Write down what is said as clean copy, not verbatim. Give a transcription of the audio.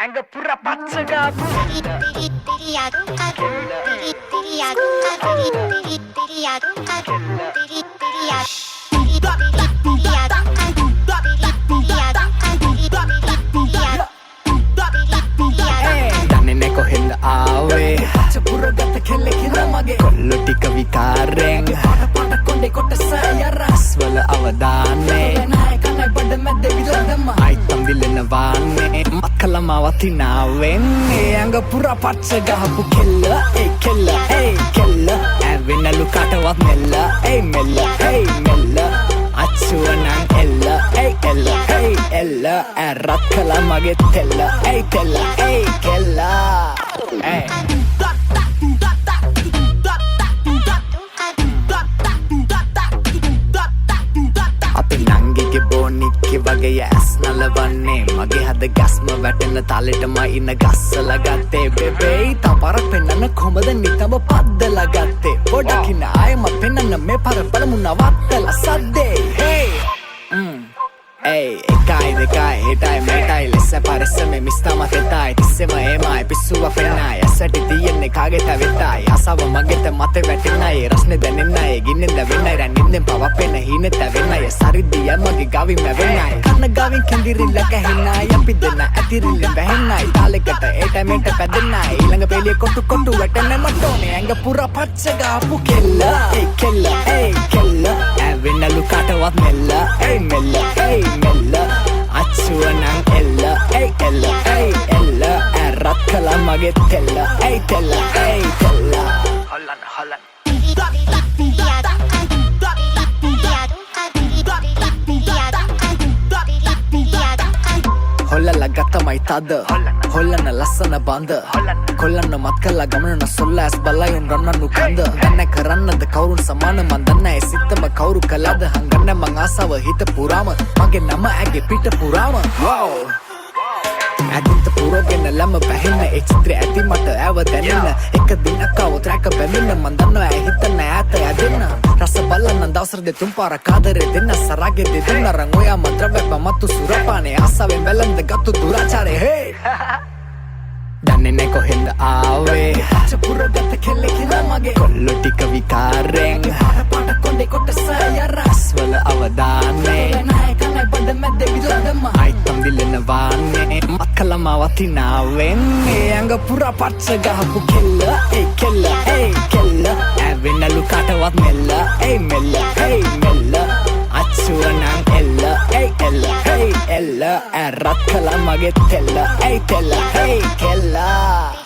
ඇඟ පුර පච්චගාපු දන්නේ කොහෙන්ද ආවේ පච්ච පුරගත කෙල්ලෙක් හිනා මගේ කොල්ලෝ ටික විකාරෙන් පාට කොණ්ඩේ කොටස යරස් වල අවදානේ නෑ කනයි බඩ මැද විලදම අයිතම් දිලෙන වාන්නේ මක්කලම වතිනාවෙන් ඇඟ පුර පච්ච ගහපු කෙල්ල ඒ කෙල්ල ඇවෙනලු කටවත් මෙල්ල ඒ මෙල්ල මෙල්ල අච්චුවනං එල්ල එල්ල ඇරත් කලා මගේ තෙල්ල තෙල්ල කෙල්ල අපි නංගිගේ බෝනික්කි වගේ ඇස් නලවන්නේ මගේ හද ගස්ම වැටෙන තාලෙටම ඉන්න ගස්සල ගත්තේ බෙබෙයි තපරක් පෙන්නන්න කොමද නිතම පද්දල ගත්තේ පොඩකින ආයමත් පෙන්නන්න මේ පර බලමු නවත්තල සද්දේ එකයි දෙකයි හිටයි මේටයි ලෙස පරිස්සම මිස්ථා මතෙතයි තිස්සෙම ඒමයි පිස්සුව පෙන්නයි ඇසටි තියෙන්නේ කාගේ තවෙතයි අසව මගෙත මත වැටෙනයි රස්නේ දැනෙන්නයි ගින්නෙන් දැවෙන්නයි රැන්නින්දෙන් පවක් පෙන්න හීනෙ තැවෙන්නයි සරිද්දිය මගේ ගවින් මැවෙන්නයි කන්න ගවින් කෙඳිරිල්ල කැහෙන්නයි අපි දෙන්න ඇතිරිල්ලෙන් වැහෙන්නයි තාලෙකට ඒට මේට පැදෙන්නයි ඊළඟ පෙළිය කොටු කොටු වැටෙන්න මට ඕනේ ඇඟ පුර පච්ච ගාපු කෙල්ල කෙල්ල ඇවෙන්නලු කටවත් මෙල්ල මෙල්ල මෙල්ල අච්චුවනං එල්ල ඇරත් කලා මගේ තෙල්ල තෙල්ල හොල්ලන්න හොල්ලලා ගත්තමයි තද හොල්ලන්න ලස්සන බඳ කොල්ලන්න මත් කල්ලා ගමනන සොල්ල ඇස් බල්ලයුන් රන්නන්නු කන්ද දන්න කරන්නද කවුරුන් සමාන මන්දන්න සිත්තම කවුරු කලාද හංගන්න මං ආසාව හිත පුරාම මගේ නම ඇගේ පිට පුරාම ඇතින්ත පුරෝගෙන ලම පැහෙන්න එචිත්‍ර ඇති මට ඇව දැනෙන්න එක දිනක්කාව ත්‍රැක පැමින්න මන්දන්න ඇහිතන්න ඇත ඇදෙන්න රස බලන්න දවසර දෙතුන් පාර කාදරේ දෙන්න සරාගේ දෙදෙන්න රං ඔයා මද්‍රවැප මත්තු සුරපානේ ආසාවෙන් වැළඳ ගත්තු දුරාචාරේ හේ දන්නේ කොහෙන්ද ආවේ පච්ච පුරගත කෙල්ලෙක් හිනා මගේ කොල්ලෝ ටික විකාරෙන් පාට කොණ්ඩේ කොටස යරස් වල අවදානේ නෑ කනයි බඩ මැද විලදම අයිතම් දිලෙන වාන්නේ මක්කලම වතිනාවෙන් ඇඟ පුර පච්ච ගහපු කෙල්ල කෙල්ල ඇවෙනලු කටවත් මෙල්ල මෙල්ල අච්චුවනං එල්ල ඇරත් කලා මගේ තෙල්ල තෙල්ල කෙල්ලා